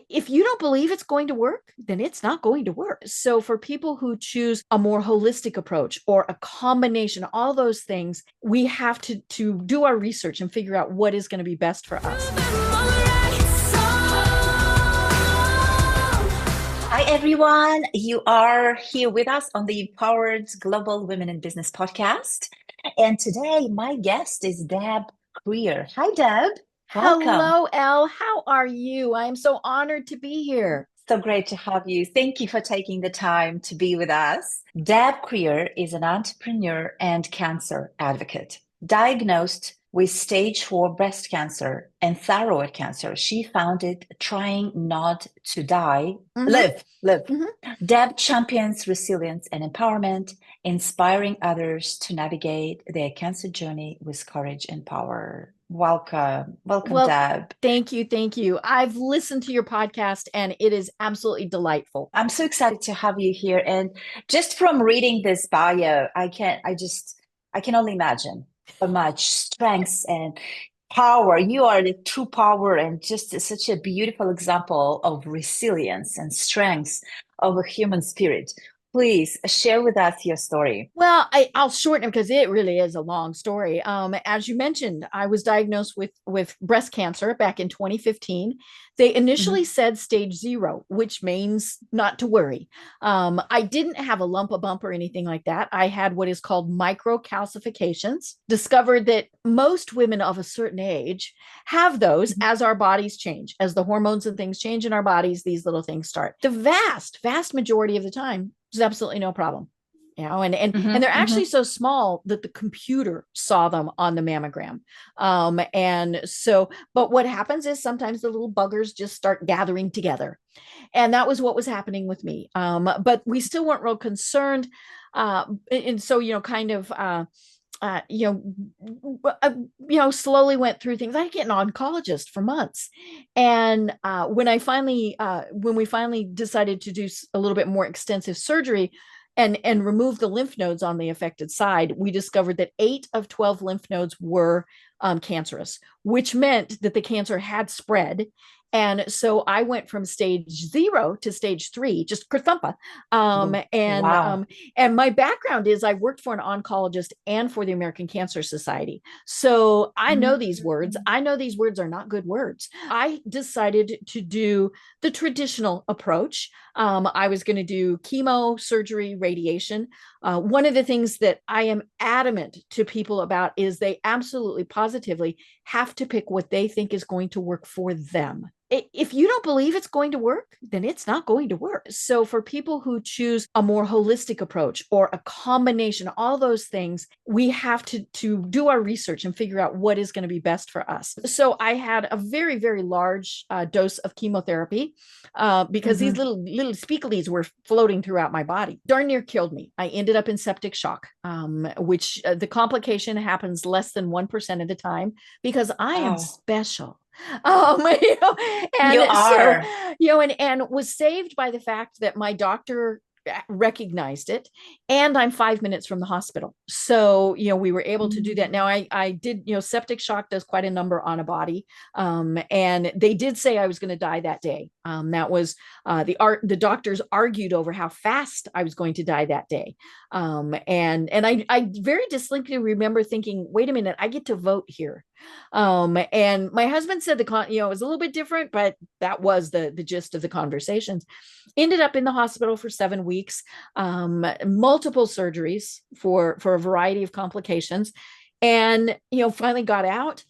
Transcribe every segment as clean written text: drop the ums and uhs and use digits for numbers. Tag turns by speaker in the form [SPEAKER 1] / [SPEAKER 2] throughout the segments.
[SPEAKER 1] if you don't believe it's going to work, then it's not going to work. So for people who choose a more holistic approach or a combination, all those things, we have to do our research and figure out what is going to be best for us.
[SPEAKER 2] Hi, everyone. You are here with us on the Empowered Global Women in Business podcast. And today, my guest is Deb Krier. Hi, Deb. Welcome.
[SPEAKER 1] Hello, Elle. How are you? I am so honored to be here.
[SPEAKER 2] So great to have you. Thank you for taking the time to be with us. Deb Krier is an entrepreneur and cancer advocate. Diagnosed with stage 4 breast cancer and thyroid cancer, she founded Trying Not to Die, Live. Deb champions resilience and empowerment, inspiring others to navigate their cancer journey with courage and power. Welcome,
[SPEAKER 1] Well,
[SPEAKER 2] Deb.
[SPEAKER 1] thank you. Thank you. I've listened to your podcast and it is absolutely delightful.
[SPEAKER 2] I'm so excited to have you here. And just from reading this bio, I can only imagine how much strength and power. You are the true power and just such a beautiful example of resilience and strength of a human spirit. Please share with us your story.
[SPEAKER 1] Well, I'll shorten it because it really is a long story. As you mentioned, I was diagnosed with breast cancer back in 2015. They initially said stage 0, which means not to worry. I didn't have a lump, a bump, or anything like that. I had what is called microcalcifications. Discovered that most women of a certain age have those as our bodies change, as the hormones and things change in our bodies. These little things start. The vast majority of the time, there's absolutely no problem, and they're actually so small that the computer saw them on the mammogram. But what happens is sometimes the little buggers just start gathering together, and that was what was happening with me. But we still weren't real concerned, and so slowly went through things. I get an oncologist for months. And when we finally decided to do a little bit more extensive surgery and remove the lymph nodes on the affected side, we discovered that 8 of 12 lymph nodes were cancerous, which meant that the cancer had spread. And so I went from stage 0 to stage 3, just kerthumpa. And my background is I worked for an oncologist and for the American Cancer Society. So I know these words. I know these words are not good words. I decided to do the traditional approach. I was going to do chemo, surgery, radiation. One of the things that I am adamant to people about is they absolutely positively have to pick what they think is going to work for them. If you don't believe it's going to work, then it's not going to work. So for people who choose a more holistic approach or a combination, all those things, we have to do our research and figure out what is going to be best for us. So I had a very, very large dose of chemotherapy because these little speaklies were floating throughout my body. Darn near killed me. I ended up in septic shock, which the complication happens less than 1% of the time because I am special.
[SPEAKER 2] You are.
[SPEAKER 1] And was saved by the fact that my doctor recognized it, and I'm 5 minutes from the hospital. So, we were able to do that. Now I did, septic shock does quite a number on a body. And they did say I was going to die that day. That was the doctors argued over how fast I was going to die that day. And I very distinctly remember thinking, wait a minute, I get to vote here. And my husband said it was a little bit different, but that was the gist of the conversations. Ended up in the hospital for 7 weeks, multiple surgeries for a variety of complications, and finally got out.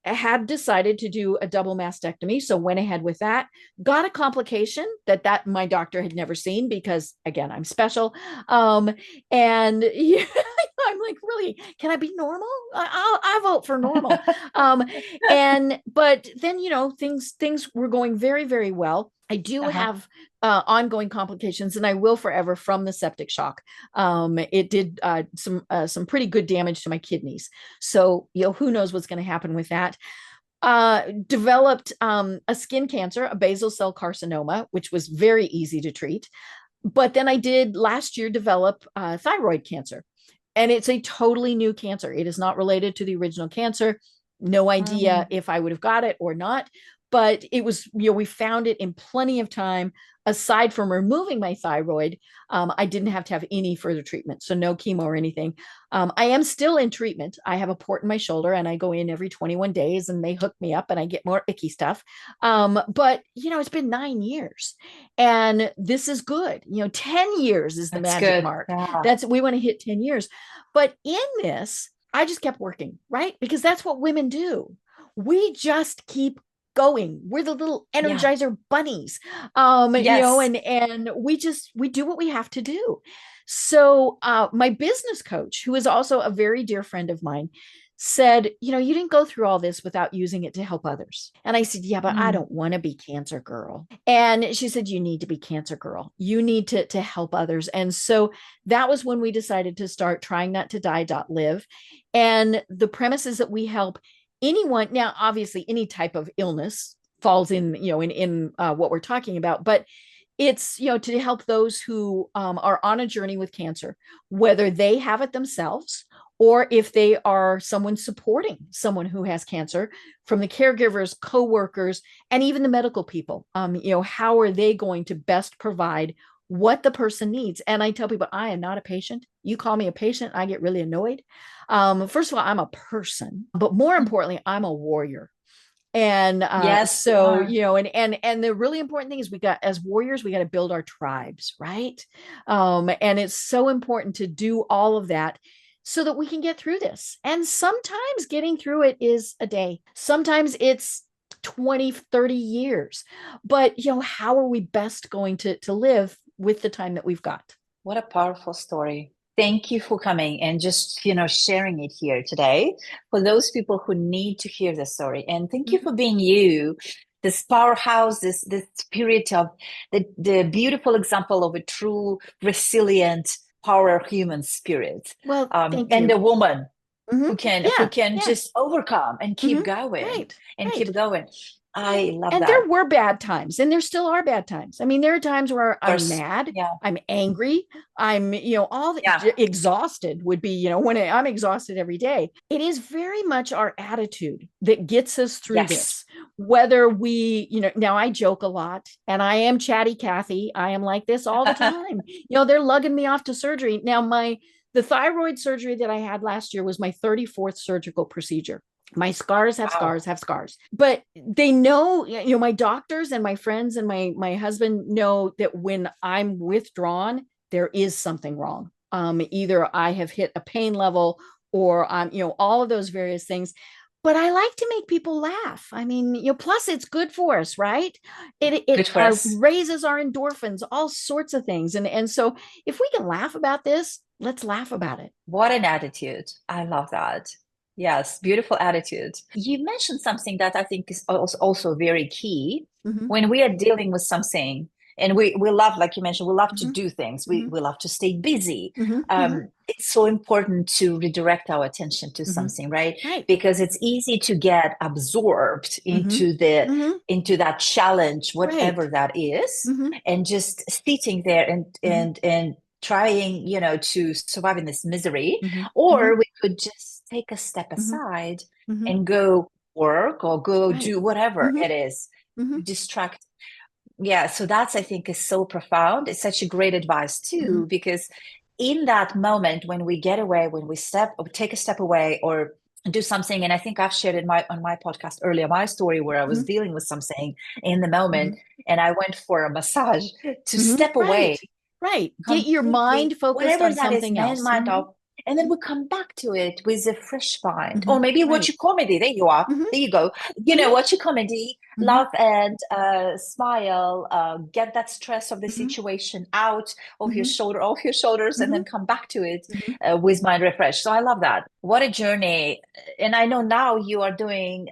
[SPEAKER 1] Had decided to do a double mastectomy, so went ahead with that. Got a complication that my doctor had never seen because, again, I'm special. And I'm like, really, can I be normal? I vote for normal. But then things were going very, very well. I do have ongoing complications, and I will forever from the septic shock. It did some pretty good damage to my kidneys. So, who knows what's going to happen with that. Developed a skin cancer, a basal cell carcinoma, which was very easy to treat. But then I did last year develop thyroid cancer. And it's a totally new cancer. It is not related to the original cancer. No idea if I would have got it or not. but it was, we found it in plenty of time. Aside from removing my thyroid, I didn't have to have any further treatment. So no chemo or anything. I am still in treatment. I have a port in my shoulder and I go in every 21 days and they hook me up and I get more icky stuff. But it's been 9 years and this is good. 10 years is the
[SPEAKER 2] That's
[SPEAKER 1] magic
[SPEAKER 2] good.
[SPEAKER 1] mark.
[SPEAKER 2] Yeah.
[SPEAKER 1] We want to hit 10 years. But in this, I just kept working, right? Because that's what women do. We just keep going. We're the little
[SPEAKER 2] Yeah.
[SPEAKER 1] energizer bunnies.
[SPEAKER 2] Yes.
[SPEAKER 1] And we do what we have to do. So my business coach, who is also a very dear friend of mine, said, you didn't go through all this without using it to help others. And I said, yeah, but I don't want to be cancer girl. And she said, you need to be cancer girl. You need to help others. And so that was when we decided to start tryingnottodie.LIVE. And the premise is that we help anyone. Now, obviously, any type of illness falls in, in what we're talking about, but it's, to help those who are on a journey with cancer, whether they have it themselves or if they are someone supporting someone who has cancer, from the caregivers, coworkers, and even the medical people. How are they going to best provide what the person needs? And I tell people, I am not a patient. You call me a patient, I get really annoyed. First of all, I'm a person, but more importantly, I'm a warrior. And
[SPEAKER 2] Yes, you
[SPEAKER 1] so,
[SPEAKER 2] are.
[SPEAKER 1] and the really important thing is as warriors, we got to build our tribes, right? And it's so important to do all of that so that we can get through this. And sometimes getting through it is a day. Sometimes it's 20, 30 years. But, how are we best going to live with the time that we've got?
[SPEAKER 2] What a powerful story. Thank you for coming and just, sharing it here today for those people who need to hear the story. And thank you for being you, this powerhouse, this spirit of the beautiful example of a true resilient power human spirit.
[SPEAKER 1] Well, thank
[SPEAKER 2] and
[SPEAKER 1] you.
[SPEAKER 2] the woman
[SPEAKER 1] Mm-hmm.
[SPEAKER 2] who can just overcome and keep going
[SPEAKER 1] Right.
[SPEAKER 2] and
[SPEAKER 1] Right.
[SPEAKER 2] keep going. I love
[SPEAKER 1] And
[SPEAKER 2] that.
[SPEAKER 1] there were bad times, and there still are bad times. I mean, there are times where
[SPEAKER 2] Of
[SPEAKER 1] I'm
[SPEAKER 2] course.
[SPEAKER 1] mad,
[SPEAKER 2] Yeah.
[SPEAKER 1] I'm angry, I'm,
[SPEAKER 2] Yeah.
[SPEAKER 1] exhausted would be, when I'm exhausted every day. It is very much our attitude that gets us through
[SPEAKER 2] Yes.
[SPEAKER 1] this. Whether we, now I joke a lot and I am chatty Cathy. I am like this all the time. They're lugging me off to surgery. Now, the thyroid surgery that I had last year was my 34th surgical procedure. My scars have
[SPEAKER 2] Wow.
[SPEAKER 1] scars, but they know, my doctors and my friends and my husband know that when I'm withdrawn, there is something wrong. Either I have hit a pain level or I'm, all of those various things. But I like to make people laugh. I mean, plus it's good for us, right?
[SPEAKER 2] Good for us.
[SPEAKER 1] Raises our endorphins, all sorts of things. And so if we can laugh about this, let's laugh about it.
[SPEAKER 2] What an attitude. I love that. Yes, beautiful attitude. You mentioned something that I think is also very key when we are dealing with something. And we love, like you mentioned, we love to do things. We love to stay busy. It's so important to redirect our attention to something, right?
[SPEAKER 1] Right.
[SPEAKER 2] Because it's easy to get absorbed into that challenge, whatever that is, and just sitting there and trying, to survive in this misery. Or we could just take a step aside and go work or go do whatever it is, distract. Yeah, so that's, I think, is so profound. It's such a great advice too, because in that moment when we get away, when we take a step away or do something, and I think I've shared on my podcast earlier, my story where I was dealing with something in the moment, and I went for a massage to step away.
[SPEAKER 1] Right. Get your mind focused on something else.
[SPEAKER 2] Mind off. And then we come back to it with a fresh mind. Or maybe watch a comedy. There you are. There you go. Watch a comedy, laugh and smile, get that stress of the situation out of your off your shoulders, and then come back to it with mind refreshed. So I love that. What a journey. And I know now you are doing,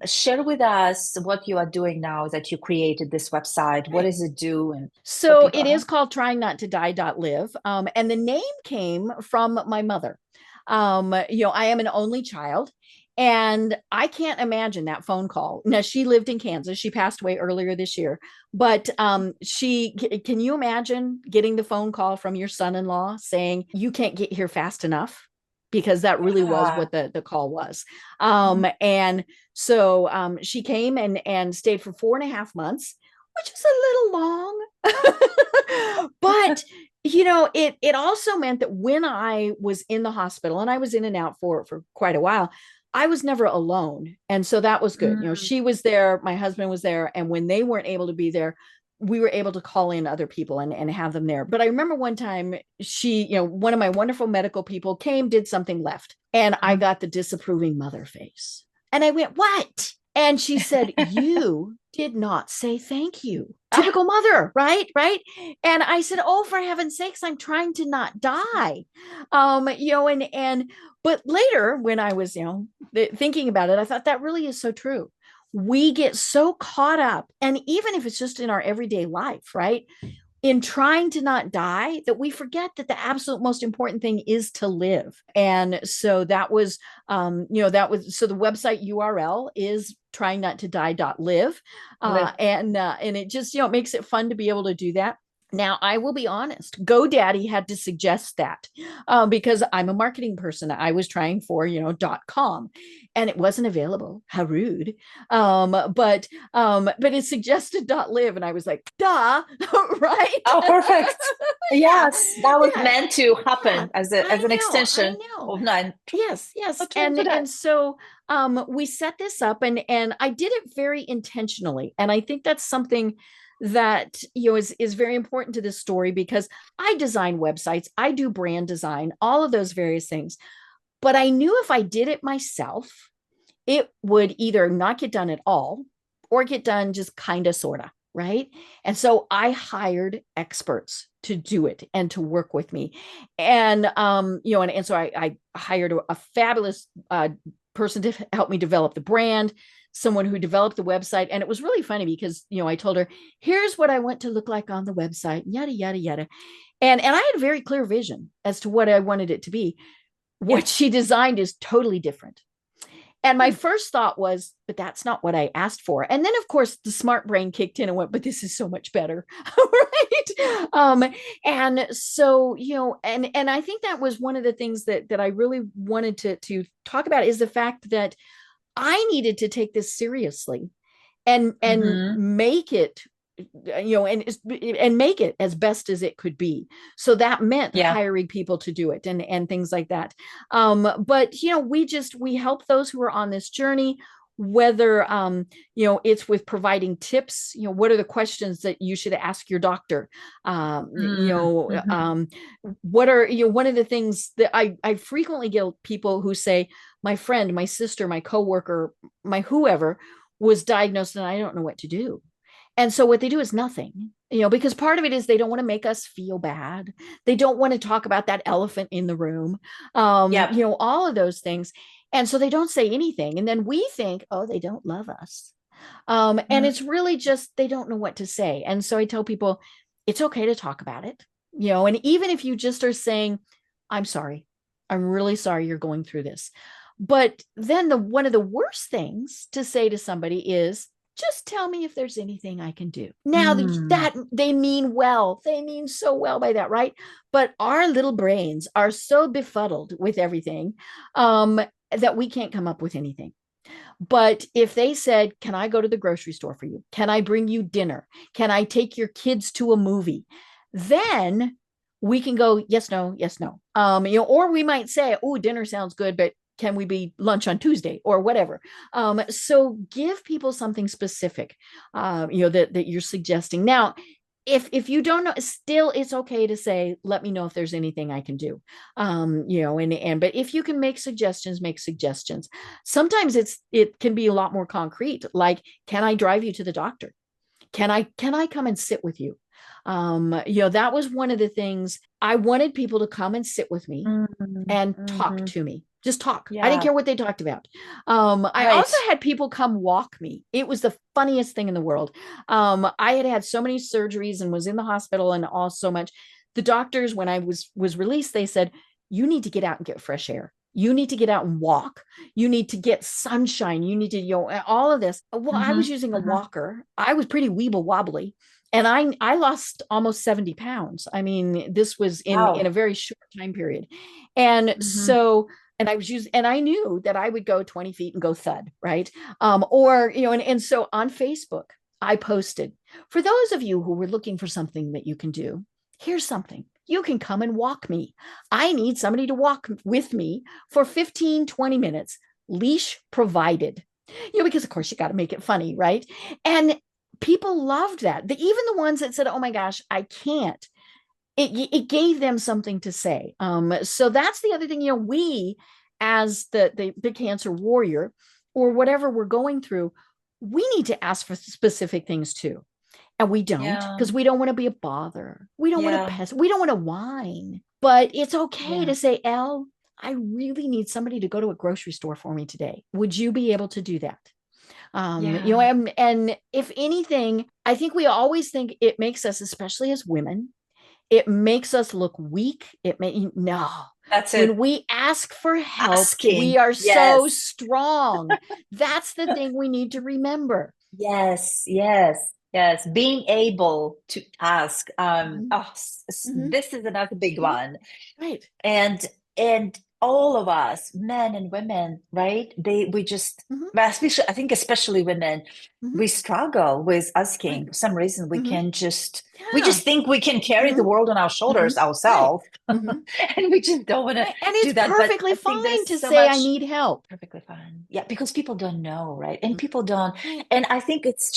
[SPEAKER 2] share with us what you are doing now that you created this website. What does it do? And
[SPEAKER 1] so it is called tryingnottodie.LIVE. And the name came from my mother. I am an only child. And I can't imagine that phone call. Now, she lived in Kansas. She passed away earlier this year. But can you imagine getting the phone call from your son-in-law saying, you can't get here fast enough? because that really was
[SPEAKER 2] Yeah.
[SPEAKER 1] what the call was.
[SPEAKER 2] Mhm.
[SPEAKER 1] And so she came and stayed for 4.5 months, which is a little long. But it also meant that when I was in the hospital, and I was in and out for quite a while, I was never alone. And so that was good.
[SPEAKER 2] Mm.
[SPEAKER 1] She was there, my husband was there, and when they weren't able to be there, we were able to call in other people and have them there. But I remember one time one of my wonderful medical people came, did something, left, and I got the disapproving mother face. And I went, "What?" And she said, "You did not say thank you." Typical mother, right? Right. And I said, "Oh, for heaven's sakes, I'm trying to not die." But later when I was, thinking about it, I thought that really is so true. We get so caught up, and even if it's just in our everyday life, right, in trying to not die, that we forget that the absolute most important thing is to live. And so so the website URL is tryingnottodie.live.
[SPEAKER 2] Live.
[SPEAKER 1] And it just, makes it fun to be able to do that. Now, I will be honest, GoDaddy had to suggest that because I'm a marketing person. I was trying for, .com, and it wasn't available. How rude. But it suggested .live, and I was like, duh, right?
[SPEAKER 2] Oh, perfect.
[SPEAKER 1] Yeah,
[SPEAKER 2] Yes, that was
[SPEAKER 1] yeah,
[SPEAKER 2] meant to
[SPEAKER 1] yeah.
[SPEAKER 2] happen as an
[SPEAKER 1] I
[SPEAKER 2] extension
[SPEAKER 1] know.
[SPEAKER 2] of nine.
[SPEAKER 1] Yes, yes.
[SPEAKER 2] Trying to
[SPEAKER 1] And
[SPEAKER 2] that.
[SPEAKER 1] so we set this up, and I did it very intentionally. And I think that's something that is very important to this story, because I design websites, I do brand design, all of those various things. But I knew if I did it myself, it would either not get done at all or get done just kind of, sort of, right? And so I hired experts to do it and to work with me. And so I hired a fabulous person to help me develop the brand, someone who developed the website. And it was really funny because, I told her, here's what I want to look like on the website, yada, yada, yada. And I had a very clear vision as to what I wanted it to be.
[SPEAKER 2] Yeah.
[SPEAKER 1] What she designed is totally different. And my first thought was, but that's not what I asked for. And then, of course, the smart brain kicked in and went, but this is so much better. Right. And so, and I think that was one of the things that I really wanted to talk about, is the fact that I needed to take this seriously and
[SPEAKER 2] Hmm.
[SPEAKER 1] make it, and make it as best as it could be. So that meant
[SPEAKER 2] Yeah.
[SPEAKER 1] hiring people to do it and things like that. But we help those who are on this journey, whether it's with providing tips. What are the questions that you should ask your doctor?
[SPEAKER 2] Mm-hmm.
[SPEAKER 1] What are, one of the things that I frequently get people who say, my friend, my sister, my coworker, my whoever was diagnosed and I don't know what to do. And so what they do is nothing, because part of it is they don't want to make us feel bad. They don't want to talk about that elephant in the room,
[SPEAKER 2] Yep.
[SPEAKER 1] all of those things. And so they don't say anything. And then we think, oh, they don't love us. And
[SPEAKER 2] Mm.
[SPEAKER 1] it's really just, they don't know what to say. And so I tell people, it's okay to talk about it, and even if you just are saying, I'm sorry, I'm really sorry you're going through this. But then one of the worst things to say to somebody is, just tell me if there's anything I can do. Now
[SPEAKER 2] Mm.
[SPEAKER 1] that they mean well, they mean so well by that, right? But our little brains are so befuddled with everything that we can't come up with anything. But if they said, can I go to the grocery store for you? Can I bring you dinner? Can I take your kids to a movie? Then we can go, yes, no, yes, no. Or we might say, oh, dinner sounds good, but can we be lunch on Tuesday or whatever? So give people something specific, that you're suggesting. Now, if you don't know, still it's okay to say, let me know if there's anything I can do. But if you can make suggestions, make suggestions. Sometimes it can be a lot more concrete, like, can I drive you to the doctor? Can I come and sit with you? That was one of the things. I wanted people to come and sit with me
[SPEAKER 2] Mm.
[SPEAKER 1] and talk
[SPEAKER 2] Hmm.
[SPEAKER 1] to me. Just talk. I didn't
[SPEAKER 2] Yeah.
[SPEAKER 1] care what they talked about. I also
[SPEAKER 2] Right.
[SPEAKER 1] had people come walk me. It was the funniest thing in the world. I had had so many surgeries and was in the hospital and all so much. The doctors, when I was released, they said, you need to get out and get fresh air. You need to get out and walk. You need to get sunshine. You need to, all of this. Well, I was using a walker. I was pretty weeble wobbly. And I lost almost 70 pounds. I mean, this was in a
[SPEAKER 2] Wow.
[SPEAKER 1] very short time period. And so, and I was using, and I knew that I would go 20 feet and go thud, right? And so on Facebook, I posted, for those of you who were looking for something that you can do, here's something. You can come and walk me. I need somebody to walk with me for 15, 20 minutes, leash provided. Because of course you got to make it funny, right? And people loved that. Even the ones that said, oh my gosh, I can't. It gave them something to say. So that's the other thing, we as the cancer warrior or whatever we're going through, we need to ask for specific things too. And we don't, because we don't want to be a bother. We don't want to pest. We don't want to whine. But it's okay to say, Elle, I really need somebody to go to a grocery store for me today. Would you be able to do that? And if anything, I think we always think it makes us, especially as women, it makes us look weak. No.
[SPEAKER 2] That's
[SPEAKER 1] when
[SPEAKER 2] it.
[SPEAKER 1] We ask for help,
[SPEAKER 2] Asking.
[SPEAKER 1] we are so strong. That's the thing we need to remember.
[SPEAKER 2] Yes. Being able to ask. This is another big one.
[SPEAKER 1] Right.
[SPEAKER 2] And all of us, men and women, right? We just, especially, I think especially women, we struggle with asking. For some reason, we can just, we just think we can carry the world on our shoulders ourselves. And we just don't want to
[SPEAKER 1] and it's
[SPEAKER 2] do that.
[SPEAKER 1] perfectly fine to say, I need help.
[SPEAKER 2] Perfectly fine. Yeah, because people don't know, right? And people don't. And I think it's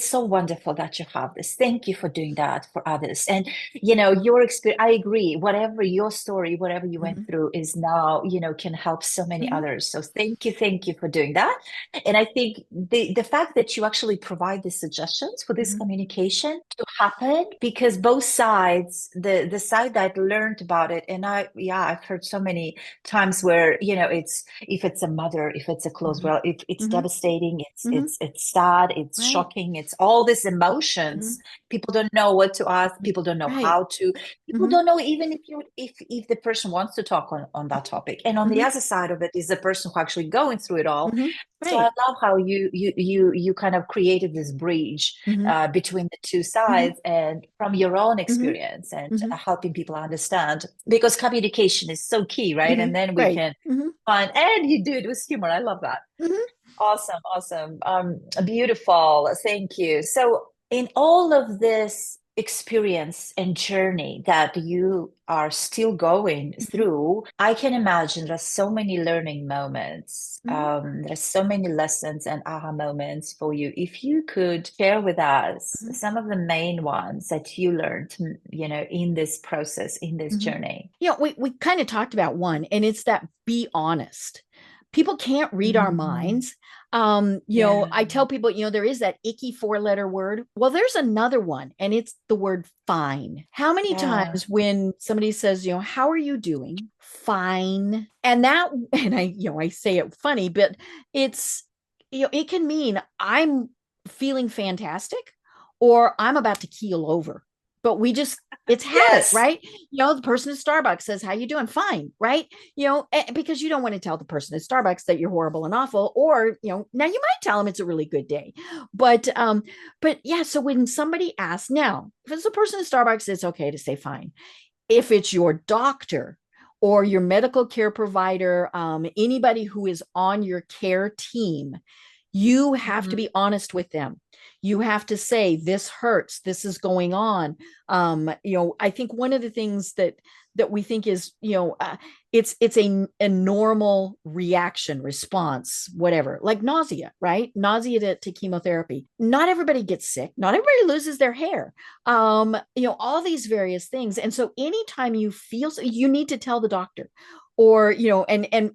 [SPEAKER 2] so wonderful that you have this. Thank you for doing that for others. And, your experience, I agree, whatever your story, whatever you went through is now, can help so many others. So thank you for doing that. And I think the fact that you actually provide the suggestions for this communication to happen, because both sides, the side that learned about it, and I've heard so many times where, it's, if it's a mother, if it's a close relative, it's devastating, it's sad, it's shocking, it's all these emotions. People don't know what to ask, people don't know how to, people don't know even if the person wants to talk on that topic. And on the other side of it is the person who actually going through it all. So I love how you kind of created this bridge between the two sides, and from your own experience, and helping people understand, because communication is so key, right? And then we can find, and you do it with humor. I love that. Awesome. Beautiful. Thank you. So in all of this experience and journey that you are still going through, I can imagine there's so many learning moments. There's so many lessons and aha moments for you. If you could share with us some of the main ones that you learned, in this process, in this journey.
[SPEAKER 1] We kind of talked about one, and it's that be honest. People can't read our minds. I tell people, there is that icky 4-letter word. Well, there's another one, and it's the word fine. How many times when somebody says, how are you doing? Fine. And I say it funny, but it's, it can mean I'm feeling fantastic or I'm about to keel over. But it's habit, right? The person at Starbucks says, how you doing? Fine, right? Because you don't want to tell the person at Starbucks that you're horrible and awful, or, now you might tell them it's a really good day. But yeah, so when somebody asks, now, if it's a person at Starbucks, it's okay to say fine. If it's your doctor or your medical care provider, anybody who is on your care team, you have to be honest with them. You have to say, this hurts, this is going on. I think one of the things that we think is, it's a normal reaction, response, whatever, like nausea, right? Nausea to chemotherapy. Not everybody gets sick. Not everybody loses their hair. All these various things. And so anytime you feel, you need to tell the doctor. Or, and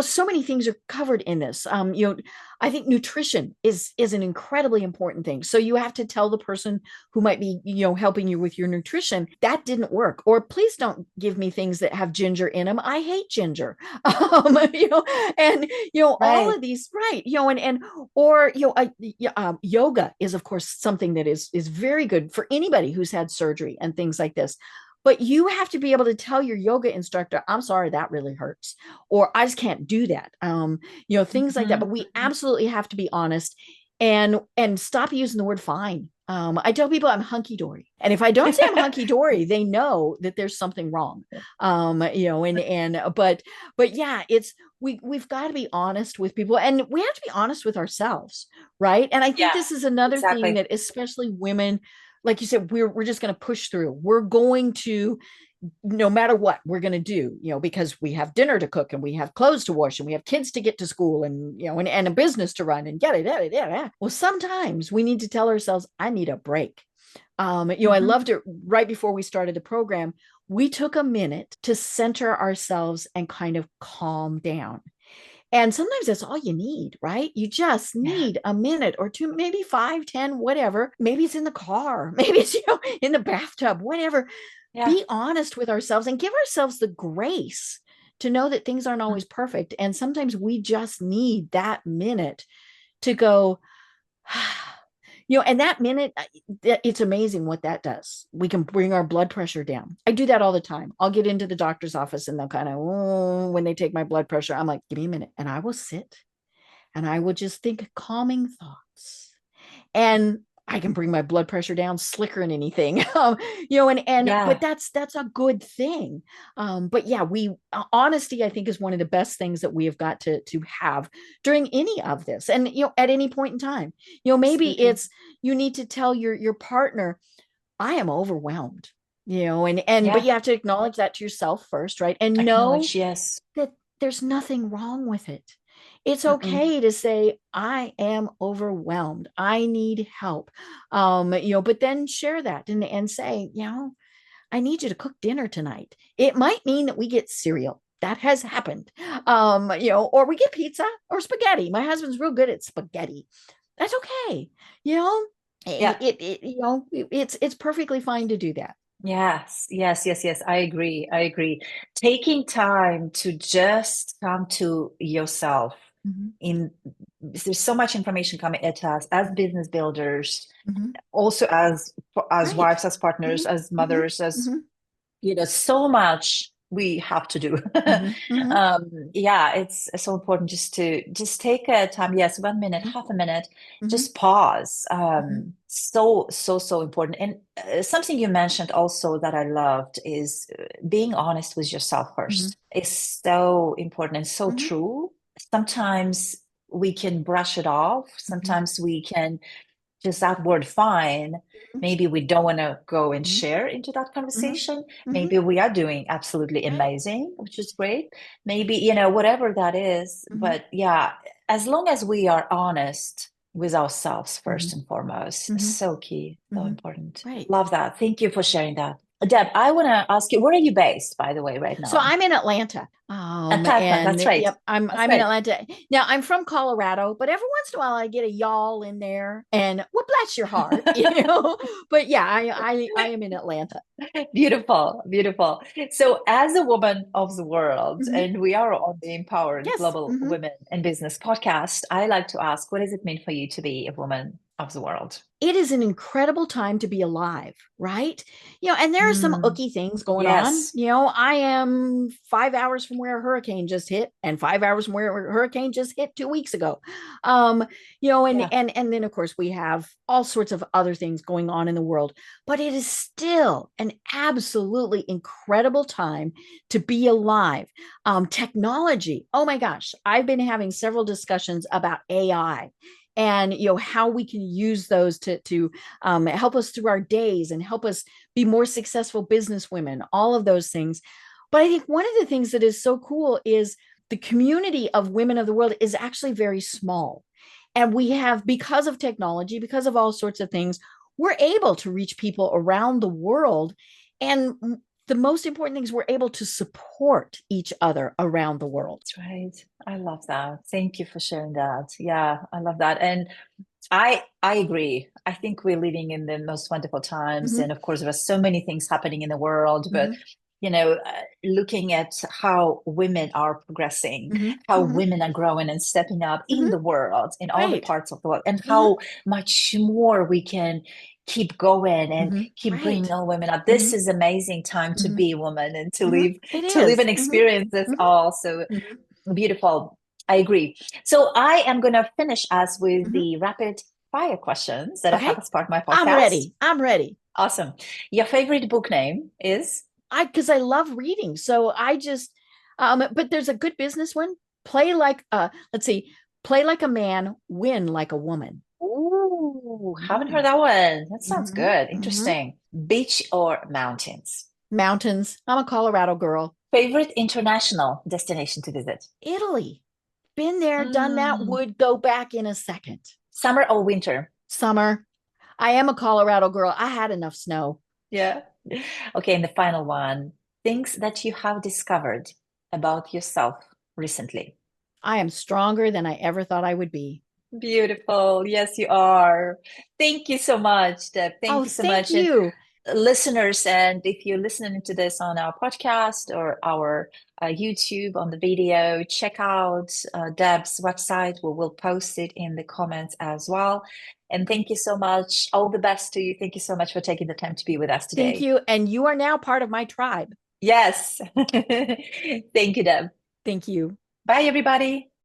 [SPEAKER 1] so many things are covered in this. I think nutrition is an incredibly important thing. So you have to tell the person who might be, helping you with your nutrition, that didn't work. Or please don't give me things that have ginger in them. I hate ginger. All of these, right. Yoga is, of course, something that is very good for anybody who's had surgery and things like this. but you have to be able to tell your yoga instructor, I'm sorry, that really hurts, or I just can't do that. Things like that. But we absolutely have to be honest and stop using the word fine. I tell people I'm hunky dory, and if I don't say I'm hunky dory, they know that there's something wrong. But yeah, we've got to be honest with people, and we have to be honest with ourselves, right? And I think this is another thing that especially women, like you said, we're just going to push through. We're going to, no matter what we're going to do, because we have dinner to cook and we have clothes to wash and we have kids to get to school and, and a business to run and get it. Well, sometimes we need to tell ourselves, I need a break. I loved it right before we started the program. We took a minute to center ourselves and kind of calm down. And sometimes that's all you need, right? You just need a minute or two, maybe 5, 10, whatever. Maybe it's in the car, maybe it's, in the bathtub, whatever. Be honest with ourselves and give ourselves the grace to know that things aren't always perfect. And sometimes we just need that minute to go, and that minute, it's amazing what that does. We can bring our blood pressure down. I do that all the time. I'll get into the doctor's office and they'll kind of, when they take my blood pressure, I'm like, give me a minute. And I will sit and I will just think calming thoughts. And I can bring my blood pressure down slicker than anything, but that's a good thing. But yeah, honesty, I think, is one of the best things that we have got to have during any of this. And, at any point in time, maybe it's, you need to tell your partner, I am overwhelmed, but you have to acknowledge that to yourself first, right? And know that there's nothing wrong with it. It's okay to say, I am overwhelmed. I need help. But then share that and say, I need you to cook dinner tonight. It might mean that we get cereal. That has happened. Or we get pizza or spaghetti. My husband's real good at spaghetti. That's okay. It's perfectly fine to do that.
[SPEAKER 2] Yes. I agree. Taking time to just come to yourself there's so much information coming at us as business builders, also as wives, as partners, as mothers, as so much we have to do. It's so important just to take a time. Yes, 1 minute, half a minute, just pause. So important. And something you mentioned also that I loved is being honest with yourself first. Is so important and so true. Sometimes we can brush it off. Sometimes we can just that word fine. Maybe we don't want to go and share into that conversation. Maybe we are doing absolutely amazing, which is great. Maybe, whatever that is. But yeah, as long as we are honest with ourselves first and foremost, so key, so important.
[SPEAKER 1] Right.
[SPEAKER 2] Love that. Thank you for sharing that. Deb, I want to ask you, where are you based, by the way, right now?
[SPEAKER 1] So I'm in Atlanta.
[SPEAKER 2] That's right.
[SPEAKER 1] Yep, I'm in Atlanta. Now I'm from Colorado, but every once in a while I get a y'all in there, and well, bless your heart, But yeah, I am in Atlanta.
[SPEAKER 2] Beautiful. So, as a woman of the world, and we are on the Empowered Global Women in Business podcast, I like to ask, what does it mean for you to be a woman of the world?
[SPEAKER 1] It is an incredible time to be alive, right? And there are some ooky things going on. I am 5 hours from where a hurricane just hit and 5 hours from where a hurricane just hit 2 weeks ago. And then of course we have all sorts of other things going on in the world, but it is still an absolutely incredible time to be alive. Technology. Oh my gosh. I've been having several discussions about AI and how we can use those to help us through our days and help us be more successful business women, all of those things. But I think one of the things that is so cool is the community of women of the world is actually very small. And we have, because of technology, because of all sorts of things, we're able to reach people around the world. And the most important thing is we're able to support each other around the world.
[SPEAKER 2] That's right. I love that. Thank you for sharing that. Yeah, I love that. And I agree. I think we're living in the most wonderful times. And of course, there are so many things happening in the world, but looking at how women are progressing, how women are growing and stepping up in the world, in all the parts of the world, and how much more we can keep going and keep bringing
[SPEAKER 1] Right.
[SPEAKER 2] all women up. This is amazing time to be a woman and
[SPEAKER 1] It
[SPEAKER 2] to live
[SPEAKER 1] is.
[SPEAKER 2] and experience this all. So beautiful. I agree. So I am going to finish us with the rapid fire questions that I
[SPEAKER 1] Okay.
[SPEAKER 2] have as part of my
[SPEAKER 1] I'm
[SPEAKER 2] podcast.
[SPEAKER 1] ready. I'm ready.
[SPEAKER 2] Awesome. Your favorite book name is?
[SPEAKER 1] Because I love reading. So I just, but there's a good business one. Let's see, play like a man, win like a woman.
[SPEAKER 2] Ooh, haven't
[SPEAKER 1] Mm.
[SPEAKER 2] heard that one. That sounds
[SPEAKER 1] Mhm,
[SPEAKER 2] good.
[SPEAKER 1] mhm.
[SPEAKER 2] Interesting. Beach or mountains?
[SPEAKER 1] Mountains. I'm a Colorado girl.
[SPEAKER 2] Favorite international destination to visit?
[SPEAKER 1] Italy. Been there, done that,
[SPEAKER 2] Mm,
[SPEAKER 1] would go back in a second.
[SPEAKER 2] summer or winter?
[SPEAKER 1] Summer. I am a Colorado girl. I had enough snow.
[SPEAKER 2] Yeah. Okay, and the final one, things that you have discovered about yourself recently.
[SPEAKER 1] I am stronger than I ever thought I would be.
[SPEAKER 2] Beautiful. Yes, you are. Thank you so much, Deb. Thank
[SPEAKER 1] Oh,
[SPEAKER 2] you so
[SPEAKER 1] thank
[SPEAKER 2] much. And
[SPEAKER 1] you.
[SPEAKER 2] listeners, and if you're listening to this on our podcast or our YouTube on the video, check out Deb's website. We will post it in the comments as well. And thank you so much. All the best to you. Thank you so much for taking the time to be with us
[SPEAKER 1] Thank
[SPEAKER 2] today.
[SPEAKER 1] you. And you are now part of my tribe.
[SPEAKER 2] Yes. Thank you, Deb.
[SPEAKER 1] Thank you.
[SPEAKER 2] Bye, everybody.